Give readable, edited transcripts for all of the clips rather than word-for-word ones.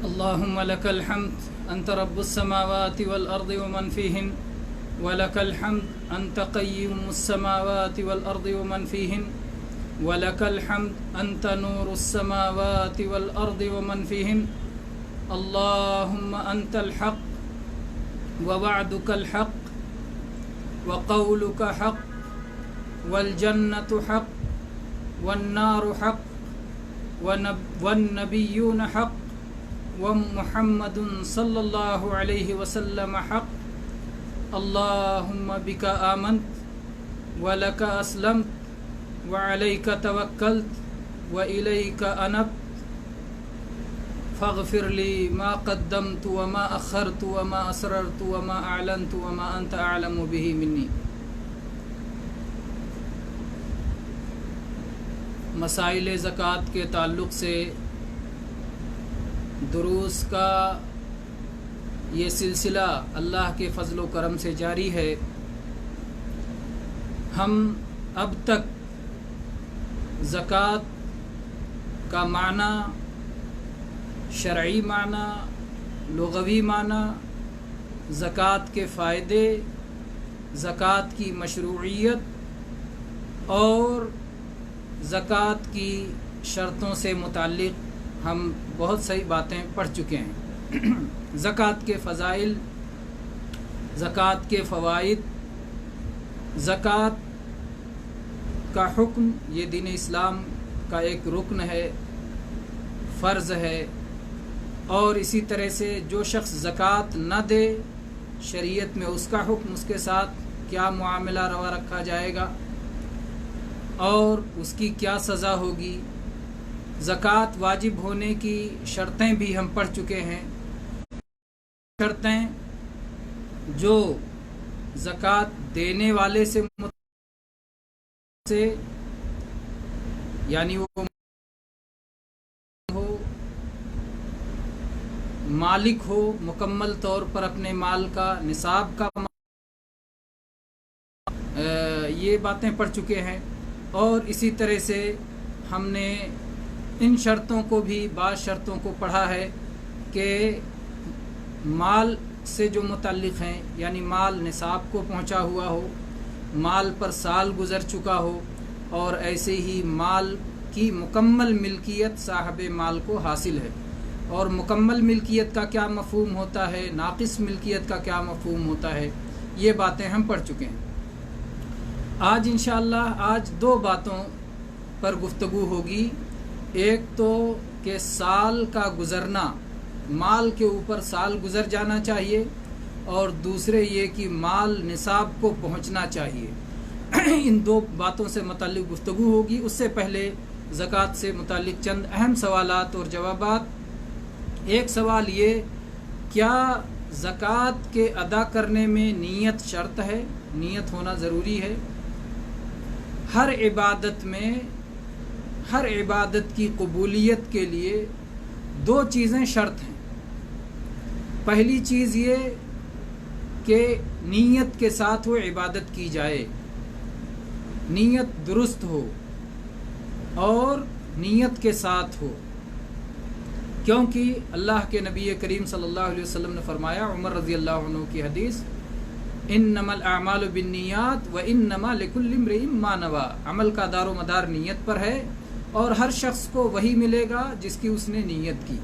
اللهم لك الحمد أنت رب السماوات والأرض ومن فيهن ولك الحمد أنت قيوم السماوات والأرض ومن فيهن ولك الحمد أنت نور السماوات والأرض ومن فيهن اللهم أنت الحق ووعدك الحق وقولك حق والجنة حق والنار حق والنبيون حق ومحمد صلى الله عليه وسلم حق اللهم بك آمنت ولك أسلمت وعليك توكلت وإليك أنبت فاغفر لي ما قدمت وما أخرت وما أسررت وما أعلنت وما أنت أعلم به مني. مسائل زکوٰۃ کے تعلق سے دروس کا یہ سلسلہ اللہ کے فضل و کرم سے جاری ہے. ہم اب تک زکوٰۃ کا معنی، شرعی معنی، لغوی معنی، زکوٰۃ کے فائدے، زکوٰۃ کی مشروعیت اور زکوٰۃ کی شرطوں سے متعلق ہم بہت سی باتیں پڑھ چکے ہیں. زکوٰۃ کے فضائل، زکوٰۃ کے فوائد، زکوٰۃ کا حکم، یہ دین اسلام کا ایک رکن ہے، فرض ہے. اور اسی طرح سے جو شخص زکوٰۃ نہ دے، شریعت میں اس کا حکم، اس کے ساتھ کیا معاملہ روا رکھا جائے گا اور اس کی کیا سزا ہوگی. زکوٰۃ واجب ہونے کی شرطیں بھی ہم پڑھ چکے ہیں. شرطیں جو زکوٰۃ دینے والے سے یعنی وہ ہو، مالک ہو، مکمل طور پر اپنے مال کا نصاب کا، یہ باتیں پڑھ چکے ہیں. اور اسی طرح سے ہم نے ان شرطوں کو بھی، بعض شرطوں کو پڑھا ہے کہ مال سے جو متعلق ہیں، یعنی مال نصاب کو پہنچا ہوا ہو، مال پر سال گزر چکا ہو، اور ایسے ہی مال کی مکمل ملکیت صاحب مال کو حاصل ہے. اور مکمل ملکیت کا کیا مفہوم ہوتا ہے، ناقص ملکیت کا کیا مفہوم ہوتا ہے، یہ باتیں ہم پڑھ چکے ہیں. آج انشاءاللہ دو باتوں پر گفتگو ہوگی. ایک تو کہ سال کا گزرنا، مال کے اوپر سال گزر جانا چاہیے، اور دوسرے یہ کہ مال نصاب کو پہنچنا چاہیے. ان دو باتوں سے متعلق گفتگو ہوگی. اس سے پہلے زکوٰۃ سے متعلق چند اہم سوالات اور جوابات. ایک سوال یہ، کیا زکوٰۃ کے ادا کرنے میں نیت شرط ہے؟ نیت ہونا ضروری ہے. ہر عبادت میں، ہر عبادت کی قبولیت کے لیے دو چیزیں شرط ہیں. پہلی چیز یہ کہ نیت کے ساتھ وہ عبادت کی جائے، نیت درست ہو اور نیت کے ساتھ ہو. کیونکہ اللہ کے نبی کریم صلی اللہ علیہ وسلم نے فرمایا، عمر رضی اللہ عنہ کی حدیث، انما الاعمال بالنیات وانما لکل امرئ ما نوی. عمل کا دار و مدار نیت پر ہے، اور ہر شخص کو وہی ملے گا جس کی اس نے نیت کی.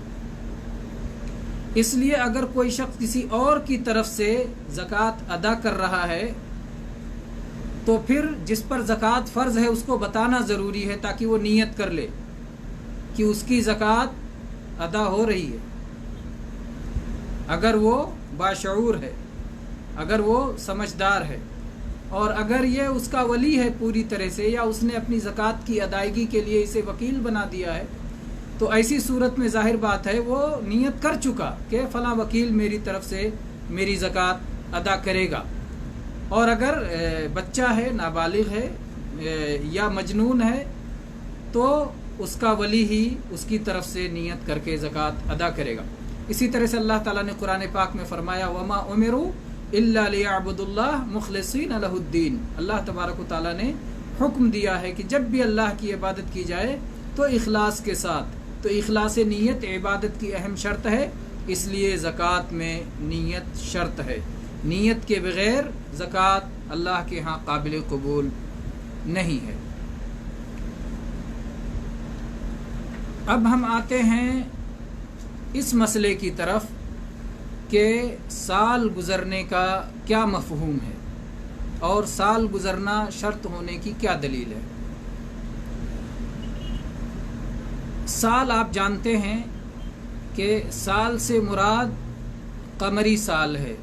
اس لیے اگر کوئی شخص کسی اور کی طرف سے زکوٰۃ ادا کر رہا ہے تو پھر جس پر زکوٰۃ فرض ہے اس کو بتانا ضروری ہے، تاکہ وہ نیت کر لے کہ اس کی زکوٰۃ ادا ہو رہی ہے. اگر وہ باشعور ہے، اگر وہ سمجھدار ہے، اور اگر یہ اس کا ولی ہے پوری طرح سے، یا اس نے اپنی زکوٰۃ کی ادائیگی کے لیے اسے وکیل بنا دیا ہے، تو ایسی صورت میں ظاہر بات ہے وہ نیت کر چکا کہ فلاں وکیل میری طرف سے میری زکوٰۃ ادا کرے گا. اور اگر بچہ ہے، نابالغ ہے یا مجنون ہے، تو اس کا ولی ہی اس کی طرف سے نیت کر کے زکوٰۃ ادا کرے گا. اسی طرح سے اللہ تعالیٰ نے قرآن پاک میں فرمایا، وما امروا الا لیعبدوا اللہ مخلصین لہ الدین. اللہ تبارک و تعالیٰ نے حکم دیا ہے کہ جب بھی اللہ کی عبادت کی جائے تو اخلاص کے ساتھ، تو اخلاص نیت عبادت کی اہم شرط ہے، اس لیے زکوٰۃ میں نیت شرط ہے۔ نیت کے بغیر زکوٰۃ اللہ کے ہاں قابل قبول نہیں ہے۔ اب ہم آتے ہیں اس مسئلے کی طرف کہ سال گزرنے کا کیا مفہوم ہے اور سال گزرنا شرط ہونے کی کیا دلیل ہے۔ سال آپ جانتے ہیں کہ سال سے مراد قمری سال ہے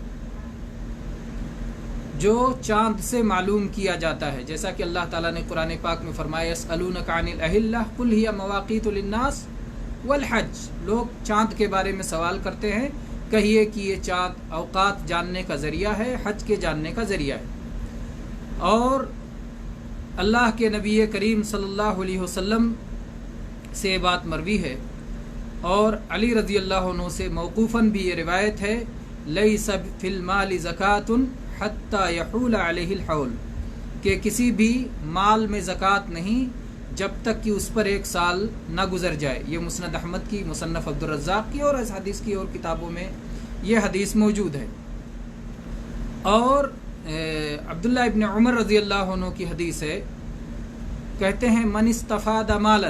جو چاند سے معلوم کیا جاتا ہے، جیسا کہ اللہ تعالیٰ نے قرآن پاک میں فرمایا یسألونک عن الأہلہ قل ہی مواقیت للناس والحج، لوگ چاند کے بارے میں سوال کرتے ہیں، کہیے کہ یہ چاند اوقات جاننے کا ذریعہ ہے، حج کے جاننے کا ذریعہ ہے۔ اور اللہ کے نبی کریم صلی اللہ علیہ وسلم سے بات مروی ہے، اور علی رضی اللہ عنہ سے موقوفاً بھی یہ روایت ہے، لیس فی المال زکوۃ حتی یحول علیہ الحول، کہ کسی بھی مال میں زکوٰۃ نہیں جب تک کہ اس پر ایک سال نہ گزر جائے۔ یہ مسند احمد کی، مصنف عبدالرزاق کی اور اس حدیث کی اور کتابوں میں یہ حدیث موجود ہے۔ اور عبداللہ ابن عمر رضی اللہ عنہ کی حدیث ہے، کہتے ہیں من استفاد مالا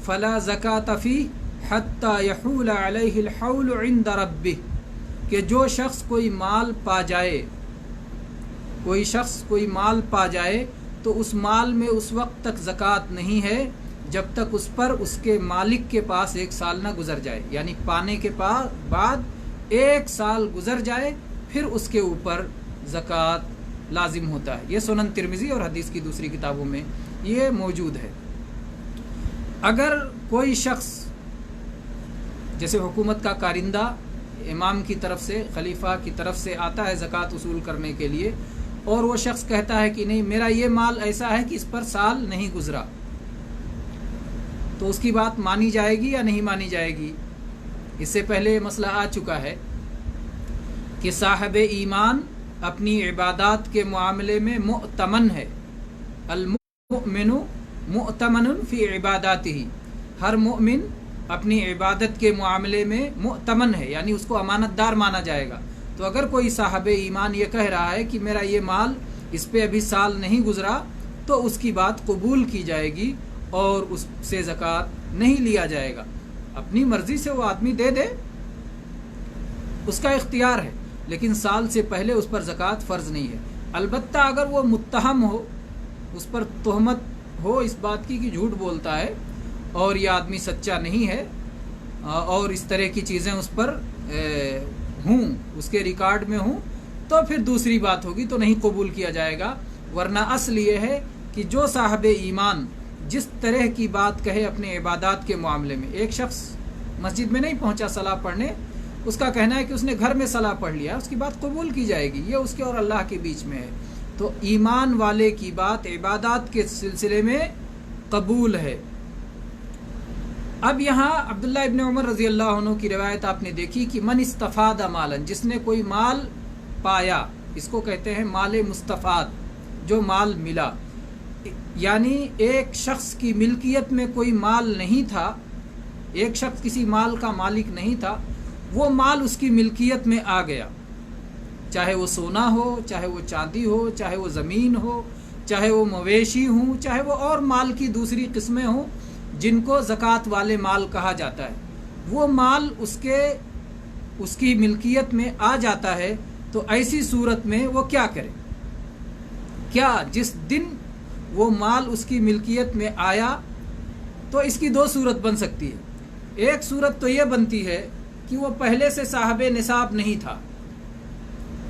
فلا زکاۃ فیہ حتی یحول علیہ الحول عند ربہ، کہ جو شخص کوئی مال پا جائے، کوئی شخص کوئی مال پا جائے تو اس مال میں اس وقت تک زکوٰۃ نہیں ہے جب تک اس پر اس کے مالک کے پاس ایک سال نہ گزر جائے، یعنی پانے کے بعد ایک سال گزر جائے پھر اس کے اوپر زکوٰۃ لازم ہوتا ہے۔ یہ سنن ترمذی اور حدیث کی دوسری کتابوں میں یہ موجود ہے۔ اگر کوئی شخص جیسے حکومت کا کارندہ امام کی طرف سے، خلیفہ کی طرف سے آتا ہے زکوٰۃ وصول کرنے کے لیے، اور وہ شخص کہتا ہے کہ نہیں میرا یہ مال ایسا ہے کہ اس پر سال نہیں گزرا، تو اس کی بات مانی جائے گی یا نہیں مانی جائے گی؟ اس سے پہلے یہ مسئلہ آ چکا ہے کہ صاحب ایمان اپنی عبادات کے معاملے میں مؤتمن ہے، المؤمن مؤتمن فی عباداتہ، ہر مؤمن اپنی عبادت کے معاملے میں مؤتمن ہے، یعنی اس کو امانت دار مانا جائے گا۔ تو اگر کوئی صاحب ایمان یہ کہہ رہا ہے کہ میرا یہ مال اس پہ ابھی سال نہیں گزرا، تو اس کی بات قبول کی جائے گی اور اس سے زکوٰۃ نہیں لیا جائے گا۔ اپنی مرضی سے وہ آدمی دے دے، اس کا اختیار ہے، لیکن سال سے پہلے اس پر زکوٰۃ فرض نہیں ہے۔ البتہ اگر وہ متہم ہو، اس پر تہمت ہو اس بات کی کہ جھوٹ بولتا ہے اور یہ آدمی سچا نہیں ہے، اور اس طرح کی چیزیں اس پر ہوں، اس کے ریکارڈ میں ہوں، تو پھر دوسری بات ہوگی، تو نہیں قبول کیا جائے گا۔ ورنہ اصل یہ ہے کہ جو صاحب ایمان جس طرح کی بات کہے اپنے عبادات کے معاملے میں، ایک شخص مسجد میں نہیں پہنچا صلاح پڑھنے، اس کا کہنا ہے کہ اس نے گھر میں صلاح پڑھ لیا، اس کی بات قبول کی جائے گی، یہ اس کے اور اللہ کے بیچ میں ہے۔ تو ایمان والے کی بات عبادات کے سلسلے میں قبول ہے۔ اب یہاں عبداللہ ابن عمر رضی اللہ عنہ کی روایت آپ نے دیکھی کہ من استفاد مالا، جس نے کوئی مال پایا، اس کو کہتے ہیں مال مستفاد، جو مال ملا، یعنی ایک شخص کی ملکیت میں کوئی مال نہیں تھا، ایک شخص کسی مال کا مالک نہیں تھا، وہ مال اس کی ملکیت میں آ گیا، چاہے وہ سونا ہو، چاہے وہ چاندی ہو، چاہے وہ زمین ہو، چاہے وہ مویشی ہوں، چاہے وہ اور مال کی دوسری قسمیں ہوں جن کو زکوٰۃ والے مال کہا جاتا ہے، وہ مال اس کی ملکیت میں آ جاتا ہے، تو ایسی صورت میں وہ کیا کرے؟ کیا جس دن وہ مال اس کی ملکیت میں آیا تو اس کی دو صورت بن سکتی ہے۔ ایک صورت تو یہ بنتی ہے کہ وہ پہلے سے صاحب نصاب نہیں تھا،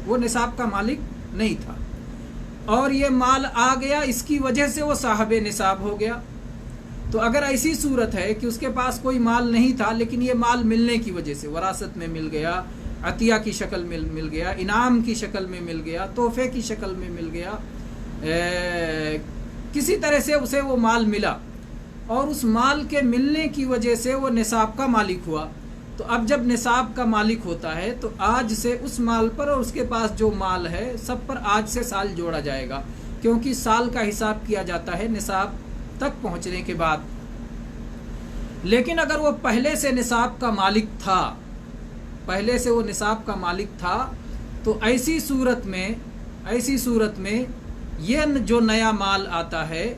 وہ نصاب کا مالک نہیں تھا، اور یہ مال آ گیا، اس کی وجہ سے وہ صاحب نصاب ہو گیا۔ تو اگر ایسی صورت ہے کہ اس کے پاس کوئی مال نہیں تھا لیکن یہ مال ملنے کی وجہ سے وراثت میں مل گیا، عطیہ کی شکل میں مل گیا، انعام کی شکل میں مل گیا، تحفے کی شکل میں مل گیا، کسی طرح سے اسے وہ مال ملا، اور اس مال کے ملنے کی وجہ سے وہ نصاب کا مالک ہوا، تو اب جب نصاب کا مالک ہوتا ہے تو آج سے اس مال پر اور اس کے پاس جو مال ہے سب پر آج سے سال جوڑا جائے گا، کیونکہ سال کا حساب کیا جاتا ہے نصاب تک پہنچنے کے بعد۔ لیکن اگر وہ پہلے سے نصاب کا مالک تھا، پہلے سے وہ نصاب کا مالک تھا، تو ایسی صورت میں یہ جو نیا مال آتا ہے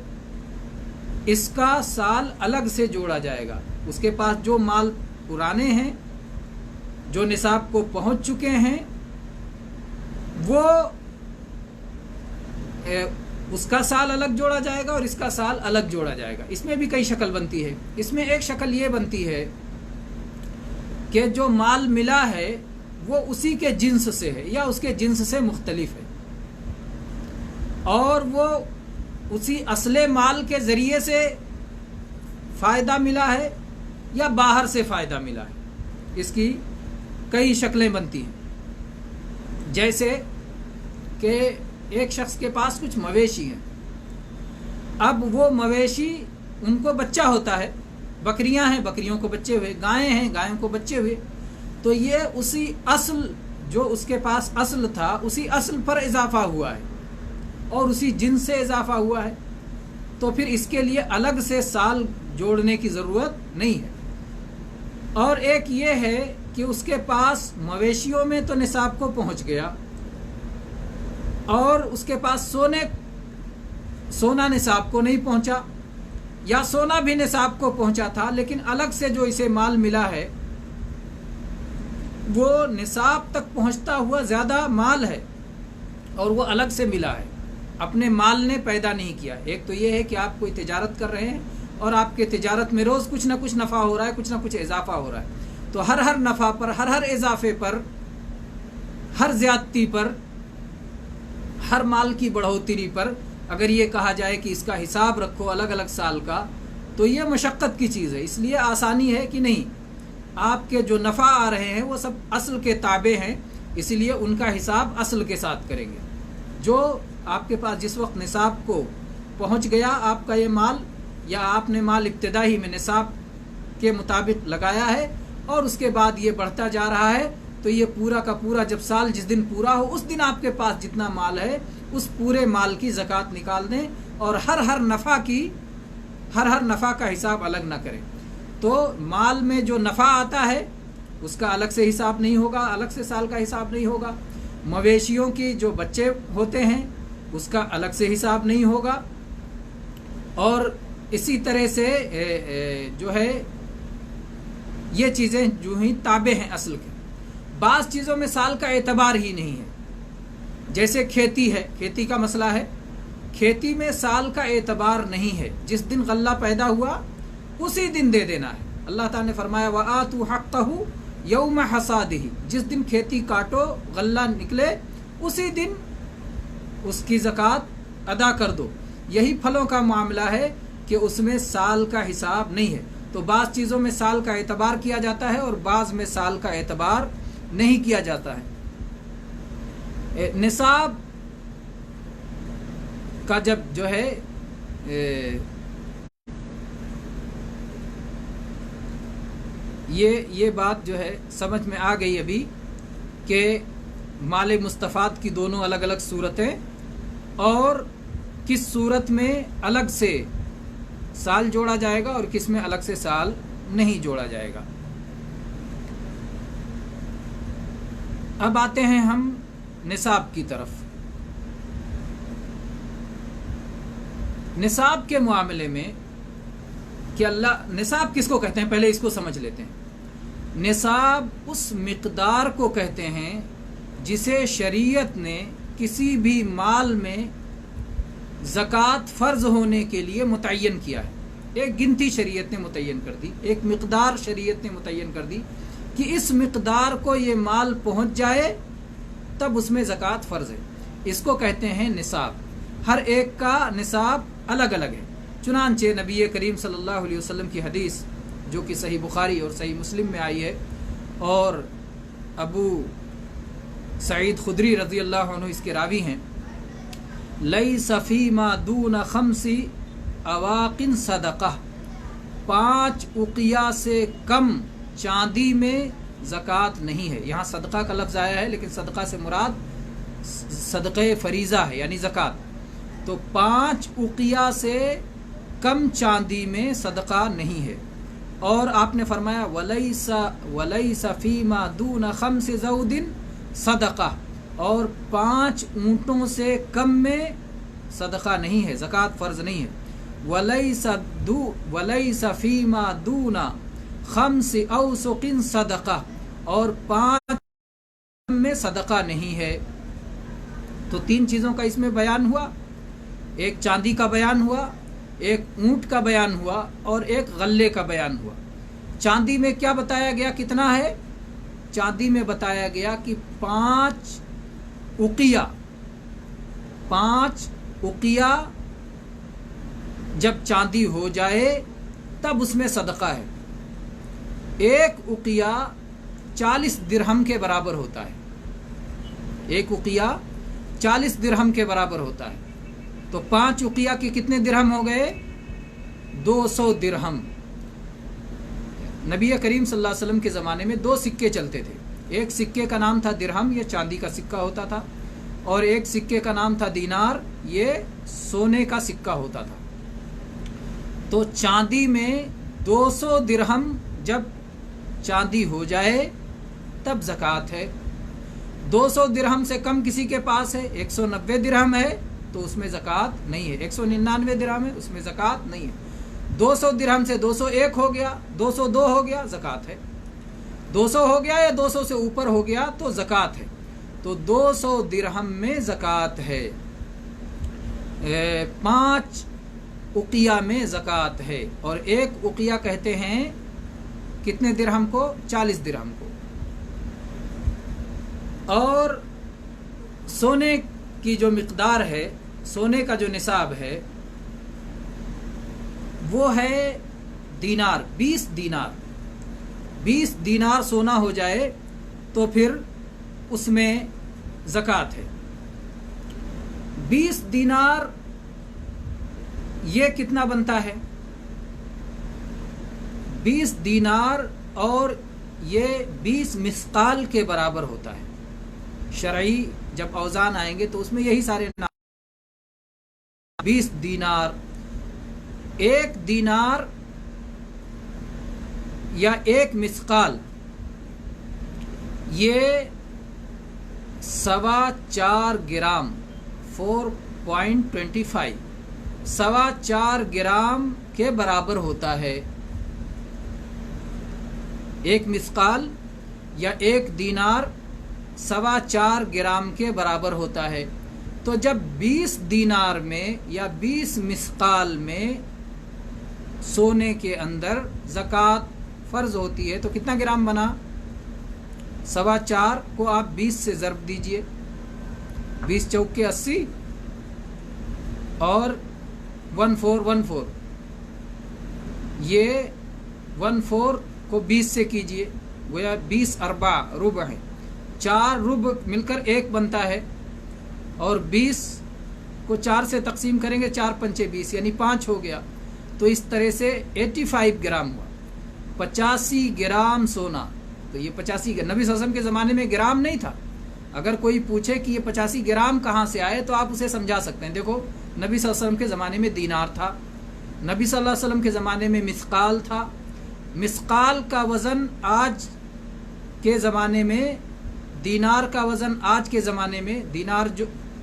اس کا سال الگ سے جوڑا جائے گا۔ اس کے پاس جو مال پرانے ہیں، جو نصاب کو پہنچ چکے ہیں، وہ اس کا سال الگ جوڑا جائے گا اور اس کا سال الگ جوڑا جائے گا۔ اس میں بھی کئی شکل بنتی ہے۔ اس میں ایک شکل یہ بنتی ہے کہ جو مال ملا ہے وہ اسی کے جنس سے ہے یا اس کے جنس سے مختلف ہے، اور وہ اسی اصل مال کے ذریعے سے فائدہ ملا ہے یا باہر سے فائدہ ملا ہے۔ اس کی کئی شکلیں بنتی ہیں، جیسے کہ ایک شخص کے پاس کچھ مویشی ہیں، اب وہ مویشی ان کو بچہ ہوتا ہے، بکریاں ہیں بکریوں کو بچے ہوئے، گائیں ہیں گایوں کو بچے ہوئے، تو یہ اسی اصل جو اس کے پاس اصل تھا اسی اصل پر اضافہ ہوا ہے اور اسی جنس سے اضافہ ہوا ہے، تو پھر اس کے لیے الگ سے سال جوڑنے کی ضرورت نہیں ہے۔ اور ایک یہ ہے کہ اس کے پاس مویشیوں میں تو نصاب کو پہنچ گیا اور اس کے پاس سونا نصاب کو نہیں پہنچا، یا سونا بھی نصاب کو پہنچا تھا لیکن الگ سے جو اسے مال ملا ہے وہ نصاب تک پہنچتا ہوا زیادہ مال ہے اور وہ الگ سے ملا ہے، اپنے مال نے پیدا نہیں کیا۔ ایک تو یہ ہے کہ آپ کوئی تجارت کر رہے ہیں اور آپ کے تجارت میں روز کچھ نہ کچھ نفع ہو رہا ہے، کچھ نہ کچھ اضافہ ہو رہا ہے، تو ہر نفع پر، ہر اضافے پر، ہر زیادتی پر، ہر مال کی بڑھوتری پر اگر یہ کہا جائے کہ اس کا حساب رکھو الگ الگ سال کا، تو یہ مشقت کی چیز ہے۔ اس لیے آسانی ہے کہ نہیں، آپ کے جو نفع آ رہے ہیں وہ سب اصل کے تابع ہیں، اسی لیے ان کا حساب اصل کے ساتھ کریں گے۔ جو آپ کے پاس جس وقت نصاب کو پہنچ گیا آپ کا یہ مال، یا آپ نے مال ابتدائی میں نصاب کے مطابق لگایا ہے اور اس کے بعد یہ بڑھتا جا رہا ہے، تو یہ پورا کا پورا جب سال جس دن پورا ہو اس دن آپ کے پاس جتنا مال ہے اس پورے مال کی زکوٰۃ نکال دیں، اور ہر نفع کا حساب الگ نہ کریں۔ تو مال میں جو نفع آتا ہے اس کا الگ سے حساب نہیں ہوگا، الگ سے سال کا حساب نہیں ہوگا۔ مویشیوں کی جو بچے ہوتے ہیں اس کا الگ سے حساب نہیں ہوگا، اور اسی طرح سے جو ہے یہ چیزیں جو ہی تابع ہیں اصل کے۔ بعض چیزوں میں سال کا اعتبار ہی نہیں ہے، جیسے کھیتی ہے، کھیتی کا مسئلہ ہے، کھیتی میں سال کا اعتبار نہیں ہے، جس دن غلہ پیدا ہوا اسی دن دے دینا ہے۔ اللہ تعالیٰ نے فرمایا وَآتُوا حَقَّهُ يَوْمَ حَصَادِهِ، جس دن کھیتی کاٹو غلہ نکلے اسی دن اس کی زکوٰۃ ادا کر دو۔ یہی پھلوں کا معاملہ ہے کہ اس میں سال کا حساب نہیں ہے، تو بعض چیزوں میں سال کا اعتبار کیا جاتا ہے اور بعض میں سال کا اعتبار نہیں کیا جاتا ہے۔ نصاب کا جب جو ہے یہ بات جو ہے سمجھ میں آ گئی ابھی کہ مال مستفاد کی دونوں الگ الگ صورتیں، اور کس صورت میں الگ سے سال جوڑا جائے گا اور کس میں الگ سے سال نہیں جوڑا جائے گا۔ اب آتے ہیں ہم نصاب کی طرف۔ نصاب کے معاملے میں کہ نصاب کس کو کہتے ہیں پہلے اس کو سمجھ لیتے ہیں۔ نصاب اس مقدار کو کہتے ہیں جسے شریعت نے کسی بھی مال میں زکوٰۃ فرض ہونے کے لیے متعین کیا ہے۔ ایک گنتی شریعت نے متعین کر دی، ایک مقدار شریعت نے متعین کر دی کہ اس مقدار کو یہ مال پہنچ جائے تب اس میں زکوٰۃ فرض ہے، اس کو کہتے ہیں نصاب۔ ہر ایک کا نصاب الگ الگ ہے، چنانچہ نبی کریم صلی اللہ علیہ وسلم کی حدیث جو کہ صحیح بخاری اور صحیح مسلم میں آئی ہے، اور ابو سعید خدری رضی اللہ عنہ اس کے راوی ہیں، لیس فیما دون خمس اواق صدقہ، 5 اقیہ سے کم چاندی میں زکوٰۃ نہیں ہے۔ یہاں صدقہ کا لفظ آیا ہے لیکن صدقہ سے مراد صدقہ فریضہ ہے یعنی زکوٰۃ، تو 5 اقیہ سے کم چاندی میں صدقہ نہیں ہے۔ اور آپ نے فرمایا وَلَيْسَ فِيمَا دُونَ خَمْسِ زَوْدٍ صدقہ، اور 5 اونٹوں سے کم میں صدقہ نہیں ہے، زکوٰۃ فرض نہیں ہے۔ وَلَيْسَ فِيمَا دُونَ خَمْسِ أَوْسُقٍ صدقہ، اور 5 میں صدقہ نہیں ہے۔ تو 3 چیزوں کا اس میں بیان ہوا، ایک چاندی کا بیان ہوا، ایک اونٹ کا بیان ہوا، اور ایک غلے کا بیان ہوا۔ چاندی میں کیا بتایا گیا کتنا ہے؟ چاندی میں بتایا گیا کہ 5 اقیہ جب چاندی ہو جائے تب اس میں صدقہ ہے۔ 1 اقیہ 40 درہم کے برابر ہوتا ہے، 1 اقیہ 40 درہم کے برابر ہوتا ہے۔ تو 5 اقیہ کے کتنے درہم ہو گئے؟ 200 درہم۔ نبی کریم صلی اللہ علیہ وسلم کے زمانے میں 2 سکے چلتے تھے، ایک سکے کا نام تھا درہم، یہ چاندی کا سکہ ہوتا تھا، اور ایک سکے کا نام تھا دینار، یہ سونے کا سکہ ہوتا تھا۔ تو چاندی میں 200 درہم جب چاندی ہو جائے تب زکوٰۃ ہے۔ 200 درہم سے کم کسی کے پاس ہے، 190 درہم ہے تو اس میں زکوٰۃ نہیں ہے، 199 درہم ہے اس میں زکوٰۃ نہیں ہے۔ 200 درہم سے 201 ہو گیا، 202 ہو گیا، زکوٰۃ ہے۔ 200 ہو گیا یا 200 سے اوپر ہو گیا تو زکوٰۃ ہے۔ تو 200 درہم میں زکوٰۃ ہے، 5 اقیہ میں زکوٰۃ ہے، اور 1 اقیہ کہتے ہیں کتنے درہم کو؟ 40 درہم کو۔ اور سونے کی جو مقدار ہے، سونے کا جو نصاب ہے وہ ہے دینار، 20 دینار۔ 20 دینار سونا ہو جائے تو پھر اس میں زکوٰۃ ہے۔ 20 دینار یہ کتنا بنتا ہے؟ 20 دینار اور یہ 20 مثقال کے برابر ہوتا ہے۔ شرعی جب اوزان آئیں گے تو اس میں یہی سارے نام۔ 20 دینار، 1 دینار یا 1 مثقال یہ 4.25 گرام 4.25 4.25 گرام کے برابر ہوتا ہے۔ 1 مثقال یا 1 دینار 4.25 گرام کے برابر ہوتا ہے۔ تو جب 20 دینار میں یا 20 مثقال میں سونے کے اندر زکوٰۃ فرض ہوتی ہے تو کتنا گرام بنا؟ 4.25 کو آپ 20 سے ضرب دیجئے، 20 چوک کے 80 اور 1414، یہ 14 کو 20 سے کیجئے، گویا 20 اربع ربع ہے، 4 ربع مل کر 1 بنتا ہے، اور 20 کو 4 سے تقسیم کریں گے، 4 پنچے 20 یعنی 5 ہو گیا۔ تو اس طرح سے 85 گرام ہوا، 85 گرام سونا۔ تو یہ 85 نبی صلی اللہ علیہ وسلم کے زمانے میں گرام نہیں تھا۔ اگر کوئی پوچھے کہ یہ 85 گرام کہاں سے آئے تو آپ اسے سمجھا سکتے ہیں۔ دیکھو نبی صلی اللہ علیہ وسلم کے زمانے میں دینار تھا، نبی صلی اللہ علیہ وسلم کے زمانے میں مثقال تھا۔ مثقال کا وزن آج کے زمانے میں، دینار کا وزن آج کے زمانے میں، دینار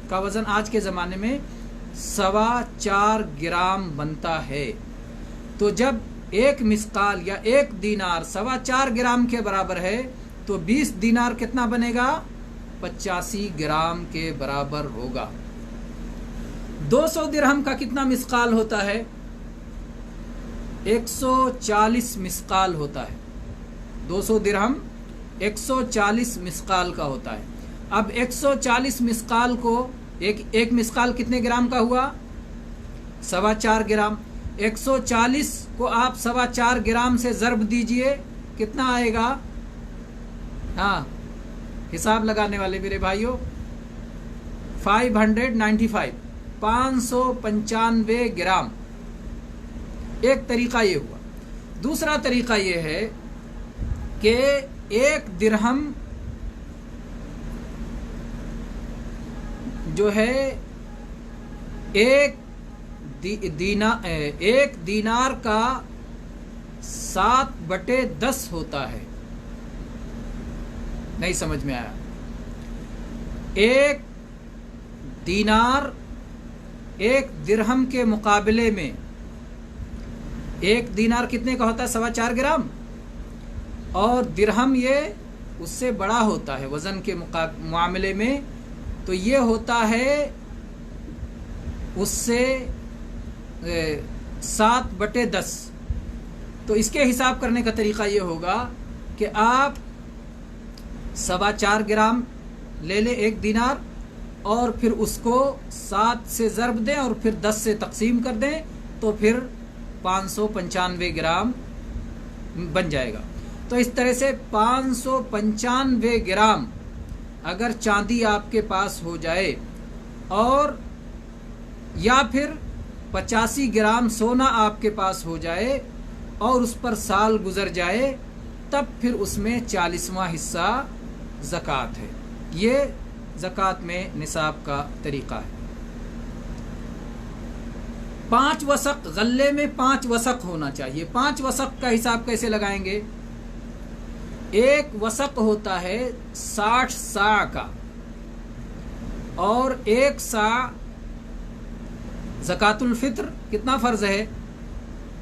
کا وزن آج کے زمانے میں 4.25 گرام بنتا ہے۔ تو جب 1 مثقال یا 1 دینار 4.25 گرام کے برابر ہے تو 20 دینار کتنا بنے گا؟ 85 گرام کے برابر ہوگا۔ 200 درہم کا کتنا مثقال ہوتا ہے؟ 140 مثقال ہوتا ہے۔ 200 درہم 140 مثقال کا ہوتا ہے۔ اب 140 مثقال کو ایک مثقال کتنے گرام کا ہوا؟ 4.25 گرام۔ 140 کو آپ 4.25 گرام سے ضرب دیجئے، کتنا آئے گا؟ ہاں حساب لگانے والے میرے بھائیوں، 595 گرام۔ ایک طریقہ یہ ہوا۔ دوسرا طریقہ یہ ہے کہ 1 درہم جو ہے 1 دینار کا 7/10 ہوتا ہے. نہیں سمجھ میں آیا؟ 1 دینار 1 درہم کے مقابلے میں 1 دینار کتنے کا ہوتا ہے؟ 4.25 گرام. اور درہم یہ اس سے بڑا ہوتا ہے وزن کے معاملے میں، تو یہ ہوتا ہے اس سے 7/10. تو اس کے حساب کرنے کا طریقہ یہ ہوگا کہ آپ 4.25 گرام لے لیں 1 دینار، اور پھر اس کو 7 سے ضرب دیں اور پھر 10 سے تقسیم کر دیں، تو پھر 595 گرام بن جائے گا. تو اس طرح سے 595 گرام اگر چاندی آپ کے پاس ہو جائے، اور یا پھر 85 گرام سونا آپ کے پاس ہو جائے اور اس پر سال گزر جائے، تب پھر اس میں 40واں حصہ زکوٰۃ ہے. یہ زکوٰۃ میں نصاب کا طریقہ ہے. 5 وسق، غلے میں 5 وسق ہونا چاہیے. 5 وسق کا حساب کیسے لگائیں گے؟ 1 وسق ہوتا ہے 60 صاع کا، اور 1 صاع زکوٰۃ الفطر کتنا فرض ہے؟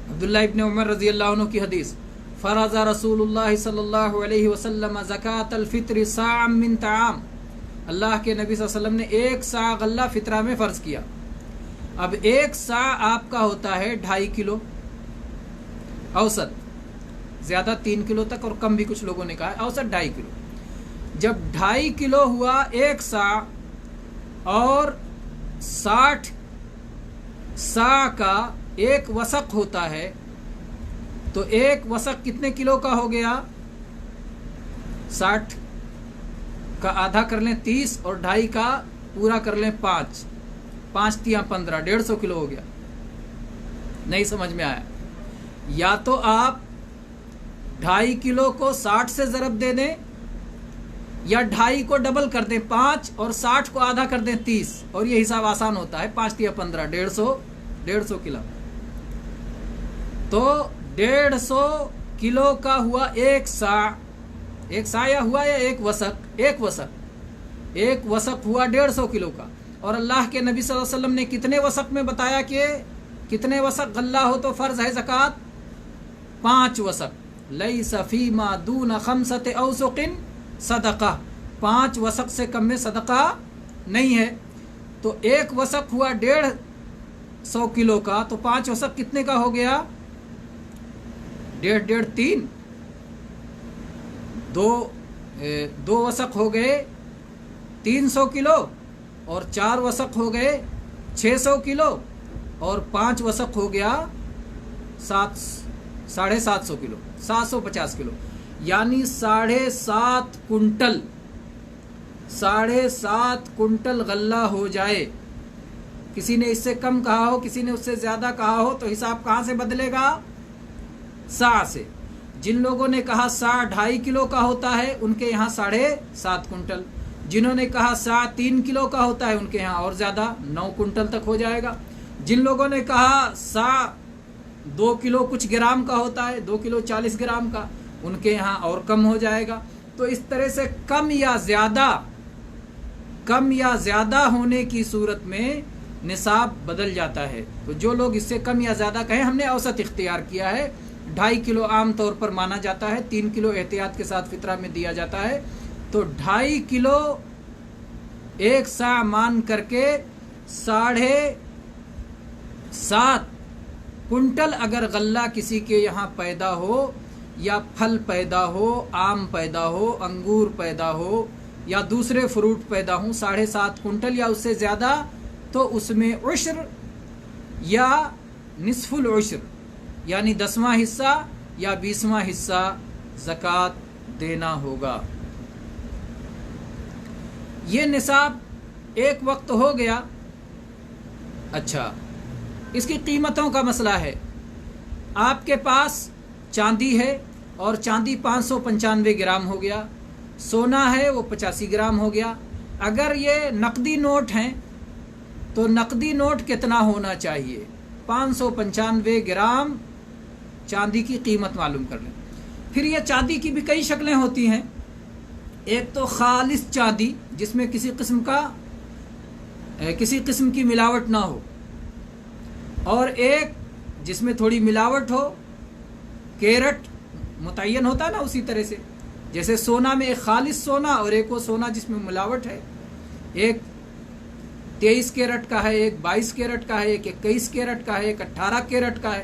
عبداللہ ابن عمر رضی اللہ عنہ کی حدیث، فرض رسول اللہ صلی اللہ علیہ وسلم زکوٰۃ الفطر صاعا من طعام. اللہ کے نبی صلی اللہ علیہ وسلم نے 1 صاع غلہ فطرہ میں فرض کیا. اب 1 صاع آپ کا ہوتا ہے 2.5 کلو اوسط، زیادہ 3 کلو تک اور کم بھی کچھ لوگوں نے کہا ہے، اوسط 2.5 کلو. جب 2.5 کلو ہوا 1 صاع، اور 60 صاع کا 1 وسق ہوتا ہے، تو 1 وسق کتنے کلو کا ہو گیا؟ 60 کا آدھا کر لیں 30، اور 2.5 کا پورا کر لیں 5، 5 × 15، 150 کلو ہو گیا. نہیں سمجھ میں آیا؟ یا تو آپ 2.5 کلو کو 60 سے ضرب دے دیں، یا 2.5 کو ڈبل کر دیں 5، اور 60 کو آدھا کر دیں 30، اور یہ حساب آسان ہوتا ہے. 5 × 15، 150 کلو. تو 150 کلو کا ہوا 1 صاع. 1 صاع یا ہوا یا 1 وسق؟ 1 وسق ہوا 150 کلو کا. اور اللہ کے نبی صلی اللہ علیہ وسلم نے کتنے وسق میں بتایا کہ کتنے وسق غلہ ہو تو فرض ہے زکوٰۃ؟ 5 وسق. لیس فیما دون 5 اوسق صدقہ. 5 وسق سے کم میں صدقہ نہیں ہے. تو 1 وسق ہوا 150 کلو کا، تو 5 وسق کتنے کا ہو گیا؟ 1.5 3، 2 وسق ہو گئے 300 کلو، اور 4 وسق ہو گئے 600 کلو، اور 5 وسق ہو گیا 750 کلو، 750 کلو. یعنی 7.5 کنٹل 7.5 کنٹل غلہ ہو جائے. کسی نے اس سے کم کہا ہو، کسی نے اس سے زیادہ کہا ہو، تو حساب کہاں سے بدلے گا؟ صاع سے. جن لوگوں نے کہا صاع 2.5 کلو کا ہوتا ہے، ان کے یہاں 7.5 کنٹل. جنہوں نے کہا صاع 3 کلو کا ہوتا ہے، ان کے یہاں اور زیادہ 9 کنٹل تک ہو جائے گا. جن لوگوں نے کہا صاع 2 کلو کچھ گرام کا ہوتا ہے، 2 کلو 40 گرام کا، ان کے یہاں اور کم ہو جائے گا. تو اس طرح سے کم یا زیادہ ہونے کی صورت میں نصاب بدل جاتا ہے. تو جو لوگ اس سے کم یا زیادہ کہیں، ہم نے اوسط اختیار کیا ہے. 2.5 کلو عام طور پر مانا جاتا ہے، 3 کلو احتیاط کے ساتھ فطرہ میں دیا جاتا ہے. تو 2.5 کلو 1 صاع مان کر کے 7.5 کنٹل اگر غلہ کسی کے یہاں پیدا ہو، یا پھل پیدا ہو، آم پیدا ہو، انگور پیدا ہو، یا دوسرے فروٹ پیدا ہوں 7.5 کنٹل یا اس سے زیادہ، تو اس میں عشر یا نصف العشر یعنی 10واں حصہ یا 20واں حصہ زکوٰۃ دینا ہوگا. یہ نصاب ایک وقت ہو گیا. اچھا، اس کی قیمتوں کا مسئلہ ہے. آپ کے پاس چاندی ہے، اور چاندی 595 گرام ہو گیا. سونا ہے وہ 85 گرام ہو گیا. اگر یہ نقدی نوٹ ہیں تو نقدی نوٹ کتنا ہونا چاہیے؟ 595 گرام چاندی کی قیمت معلوم کر لیں۔ پھر یہ چاندی کی بھی کئی شکلیں ہوتی ہیں، ایک تو خالص چاندی جس میں کسی قسم کی ملاوٹ نہ ہو، اور ایک جس میں تھوڑی ملاوٹ ہو، کیرٹ متعین ہوتا ہے نا، اسی طرح سے جیسے سونا میں ایک خالص سونا اور ایک وہ سونا جس میں ملاوٹ ہے، ایک 23 کیرٹ کا ہے، ایک 22 کیرٹ کا ہے، ایک 21 کیرٹ کا ہے، ایک 18 کیرٹ کا ہے۔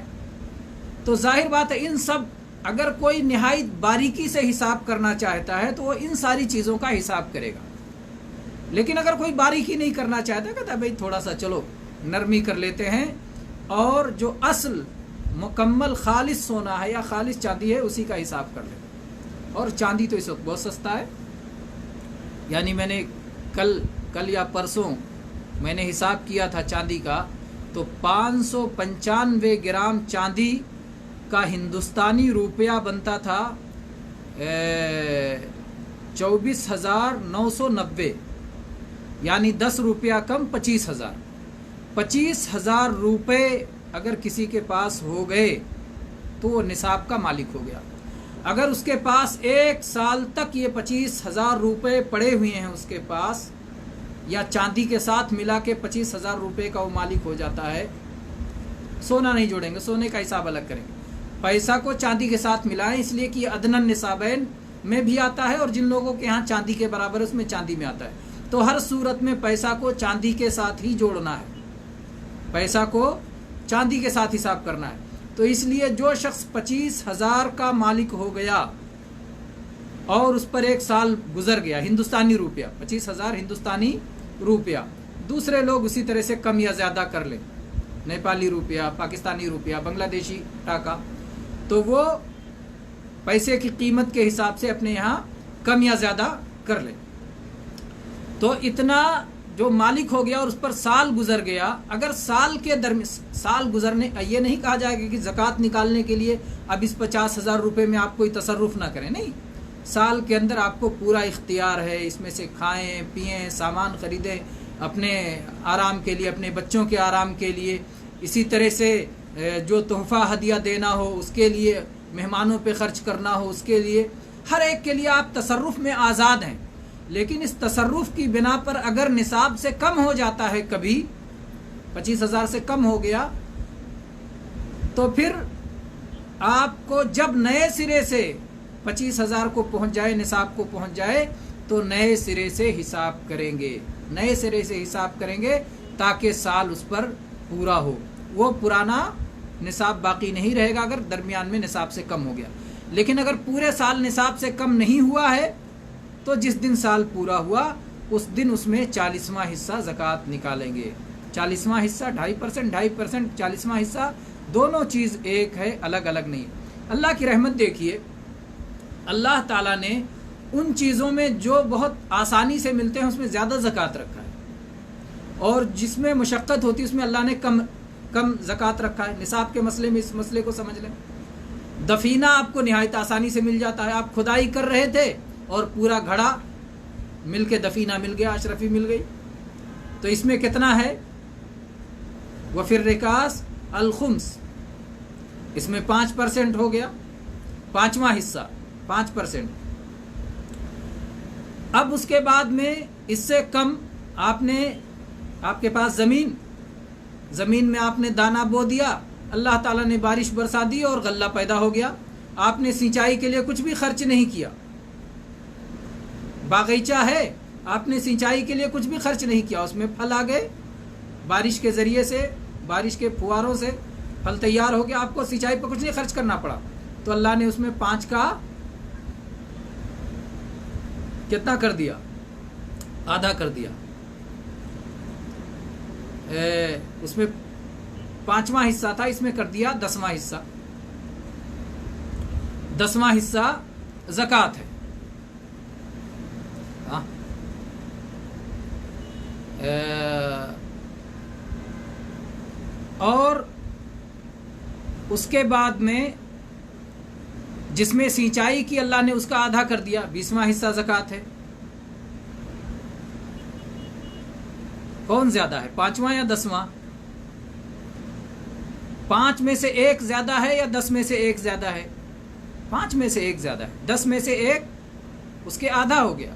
تو ظاہر بات ہے ان سب اگر کوئی نہایت باریکی سے حساب کرنا چاہتا ہے تو وہ ان ساری چیزوں کا حساب کرے گا، لیکن اگر کوئی باریکی نہیں کرنا چاہتا، کہتا ہے بھائی تھوڑا سا چلو نرمی کر لیتے ہیں اور جو اصل مکمل خالص سونا ہے یا خالص چاندی ہے اسی کا حساب کر لیتے ہیں۔ اور چاندی تو اس وقت بہت سستا ہے، یعنی میں نے کل یا پرسوں میں نے حساب کیا تھا چاندی کا، تو 595 گرام چاندی کا ہندوستانی روپیہ بنتا تھا 24,990، یعنی 10 روپیہ کم 25,000۔ 25,000 روپے اگر کسی کے پاس ہو گئے تو وہ نصاب کا مالک ہو گیا۔ اگر اس کے پاس ایک سال تک یہ 25,000 روپے پڑے ہوئے ہیں اس کے پاس، یا چاندی کے ساتھ ملا کے 25,000 روپے کا وہ مالک ہو جاتا ہے، سونا نہیں جوڑیں گے، سونے کا حساب الگ کریں گے، پیسہ کو چاندی کے ساتھ ملائیں، اس لیے کہ یہ ادنیٰ نصابین میں بھی آتا ہے، اور جن لوگوں کے ہاں چاندی کے برابر ہے اس میں چاندی میں آتا ہے۔ تو ہر صورت میں پیسہ کو چاندی کے ساتھ ہی جوڑنا ہے، پیسہ کو چاندی کے ساتھ حساب کرنا ہے۔ تو اس لیے جو شخص 25,000 کا مالک ہو گیا اور اس پر ایک سال گزر گیا، ہندوستانی روپیہ 25,000 ہندوستانی روپیہ، دوسرے لوگ اسی طرح سے کم یا زیادہ کر لیں، نیپالی روپیہ، پاکستانی روپیہ، بنگلہ دیشی ٹاکا، تو وہ پیسے کی قیمت کے حساب سے اپنے یہاں کم یا زیادہ کر لیں۔ تو اتنا جو مالک ہو گیا اور اس پر سال گزر گیا، اگر سال کے درمیان سال گزرنے، یہ نہیں کہا جائے گا کہ زکوٰۃ نکالنے کے لیے اب اس 50,000 روپے میں آپ کوئی تصرف نہ کریں، نہیں، سال کے اندر آپ کو پورا اختیار ہے، اس میں سے کھائیں پئیں، سامان خریدیں اپنے آرام کے لیے، اپنے بچوں کے آرام کے لیے، اسی طرح سے جو تحفہ ہدیہ دینا ہو اس کے لیے، مہمانوں پہ خرچ کرنا ہو اس کے لیے، ہر ایک کے لیے آپ تصرف میں آزاد ہیں۔ لیکن اس تصرف کی بنا پر اگر نصاب سے کم ہو جاتا ہے، کبھی 25,000 سے کم ہو گیا، تو پھر آپ کو جب نئے سرے سے 25,000 کو پہنچ جائے، نصاب کو پہنچ جائے، تو نئے سرے سے حساب کریں گے، نئے سرے سے حساب کریں گے تاکہ سال اس پر پورا ہو۔ وہ پرانا نصاب باقی نہیں رہے گا اگر درمیان میں نصاب سے کم ہو گیا۔ لیکن اگر پورے سال نصاب سے کم نہیں ہوا ہے تو جس دن سال پورا ہوا اس دن اس میں 40واں حصہ زکوٰۃ نکالیں گے۔ 40واں حصہ 2.5%، 2.5%، 40واں حصہ، دونوں چیز ایک ہے، الگ الگ نہیں ہے۔ اللہ کی رحمت دیکھیے، اللہ تعالیٰ نے ان چیزوں میں جو بہت آسانی سے ملتے ہیں اس میں زیادہ زکوٰۃ رکھا ہے، اور جس میں مشقت ہوتی ہے اس میں اللہ نے کم زکوٰۃ رکھا ہے۔ نصاب کے مسئلے میں اس مسئلے کو سمجھ لیں۔ دفینہ آپ کو نہایت آسانی سے مل جاتا ہے، آپ کھدائی کر رہے تھے اور پورا گھڑا مل کے دفینہ مل گیا، اشرفی مل گئی، تو اس میں کتنا ہے؟ وفی الرکاز الخمس، اس میں 5% ہو گیا، 5واں حصہ 5%۔ اب اس کے بعد میں اس سے کم آپ کے پاس زمین میں آپ نے دانہ بو دیا، اللہ تعالیٰ نے بارش برسا دی اور غلہ پیدا ہو گیا، آپ نے سینچائی کے لیے کچھ بھی خرچ نہیں کیا، باغیچہ ہے، آپ نے سینچائی کے لیے کچھ بھی خرچ نہیں کیا، اس میں پھل آ گئے، بارش کے ذریعے سے، بارش کے فواروں سے پھل تیار ہو گیا، آپ کو سینچائی پہ کچھ نہیں خرچ کرنا پڑا، تو اللہ نے اس میں 5 کا کتنا کر دیا؟ آدھا کر دیا۔ اس میں 5واں حصہ تھا، اس میں کر دیا 10واں حصہ۔ 10واں حصہ زکوٰۃ ہے۔ اور اس کے بعد میں جس میں سینچائی کی اللہ نے اس کا آدھا کر دیا، 20واں حصہ زکوٰۃ ہے۔ کون زیادہ ہے، 5واں یا 10واں؟ 5 میں سے 1 زیادہ ہے یا 10 میں سے 1 زیادہ ہے؟ 5 میں سے 1 زیادہ ہے. 10 میں سے 1 اس کے آدھا ہو گیا.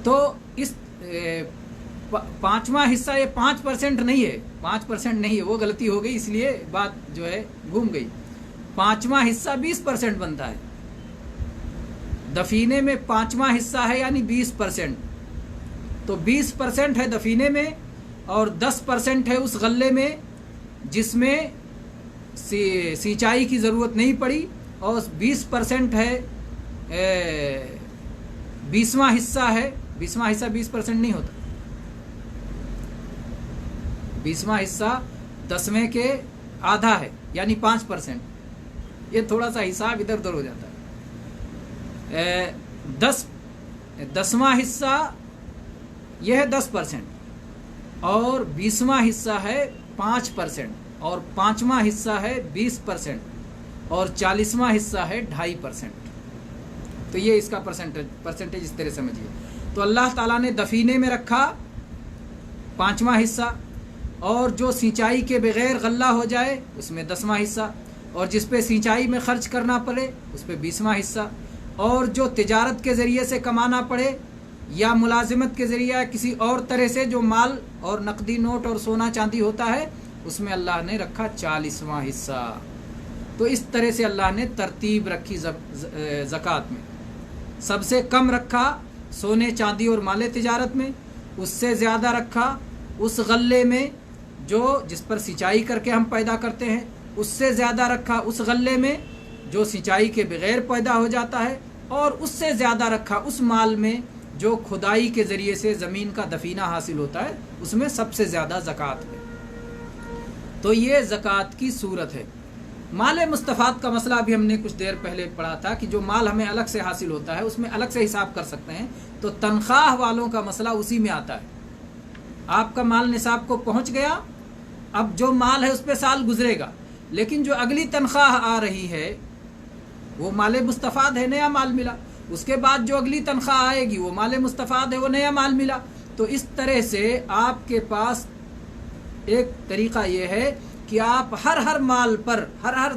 تو اس 5واں حصہ یہ 5% نہیں ہے، 5% نہیں ہے، وہ غلطی ہو گئی، اس لیے بات جو ہے گھوم گئی. 5واں حصہ 20% بنتا ہے. دفینے میں 5واں حصہ ہے یعنی 20%. تو 20% ہے دفینے میں اور 10% ہے اس غلے میں جس میں سینچائی کی ضرورت نہیں پڑی، اور 20% ہے 20واں حصہ ہے. 20واں حصہ 20% نہیں ہوتا. 20واں حصہ 10ویں کے آدھا ہے یعنی 5%. یہ تھوڑا سا حساب ادھر ادھر ہو جاتا ہے. 10واں حصہ یہ ہے 10% اور 20واں حصہ ہے 5% اور 5واں حصہ ہے 20% اور 40واں حصہ ہے 2.5%. تو یہ اس کا پرسنٹیج اس طرح سمجھیے. تو اللہ تعالیٰ نے دفینے میں رکھا 5واں حصہ، اور جو سینچائی کے بغیر غلہ ہو جائے اس میں 10واں حصہ، اور جس پہ سینچائی میں خرچ کرنا پڑے اس پہ 20واں حصہ، اور جو تجارت کے ذریعے سے کمانا پڑے یا ملازمت کے ذریعے کسی اور طرح سے جو مال اور نقدی نوٹ اور سونا چاندی ہوتا ہے اس میں اللہ نے رکھا 40واں حصہ. تو اس طرح سے اللہ نے ترتیب رکھی زکوٰۃ میں. سب سے کم رکھا سونے چاندی اور مال تجارت میں، اس سے زیادہ رکھا اس غلے میں جو جس پر سینچائی کر کے ہم پیدا کرتے ہیں، اس سے زیادہ رکھا اس غلے میں جو سینچائی کے بغیر پیدا ہو جاتا ہے، اور اس سے زیادہ رکھا اس مال میں جو کھدائی کے ذریعے سے زمین کا دفینہ حاصل ہوتا ہے، اس میں سب سے زیادہ زکوٰۃ ہے. تو یہ زکوٰۃ کی صورت ہے. مال مستفاد کا مسئلہ بھی ہم نے کچھ دیر پہلے پڑھا تھا کہ جو مال ہمیں الگ سے حاصل ہوتا ہے اس میں الگ سے حساب کر سکتے ہیں. تو تنخواہ والوں کا مسئلہ اسی میں آتا ہے. آپ کا مال نصاب کو پہنچ گیا، اب جو مال ہے اس پہ سال گزرے گا، لیکن جو اگلی تنخواہ آ رہی ہے وہ مال مستفاد ہے، نیا مال ملا. اس کے بعد جو اگلی تنخواہ آئے گی وہ مال مستفاد ہے، وہ نیا مال ملا. تو اس طرح سے آپ کے پاس ایک طریقہ یہ ہے کہ آپ ہر مال پر ہر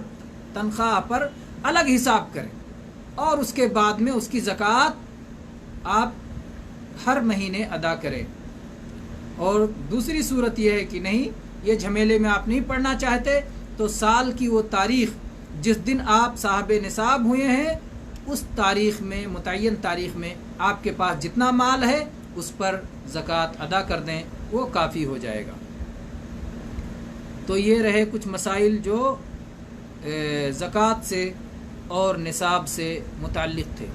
تنخواہ پر الگ حساب کریں، اور اس کے بعد میں اس کی زکوٰۃ آپ ہر مہینے ادا کریں. اور دوسری صورت یہ ہے کہ نہیں، یہ جھمیلے میں آپ نہیں پڑھنا چاہتے تو سال کی وہ تاریخ جس دن آپ صاحب نصاب ہوئے ہیں اس تاریخ میں، متعین تاریخ میں آپ کے پاس جتنا مال ہے اس پر زکوٰۃ ادا کر دیں، وہ کافی ہو جائے گا. تو یہ رہے کچھ مسائل جو زکوٰۃ سے اور نصاب سے متعلق تھے.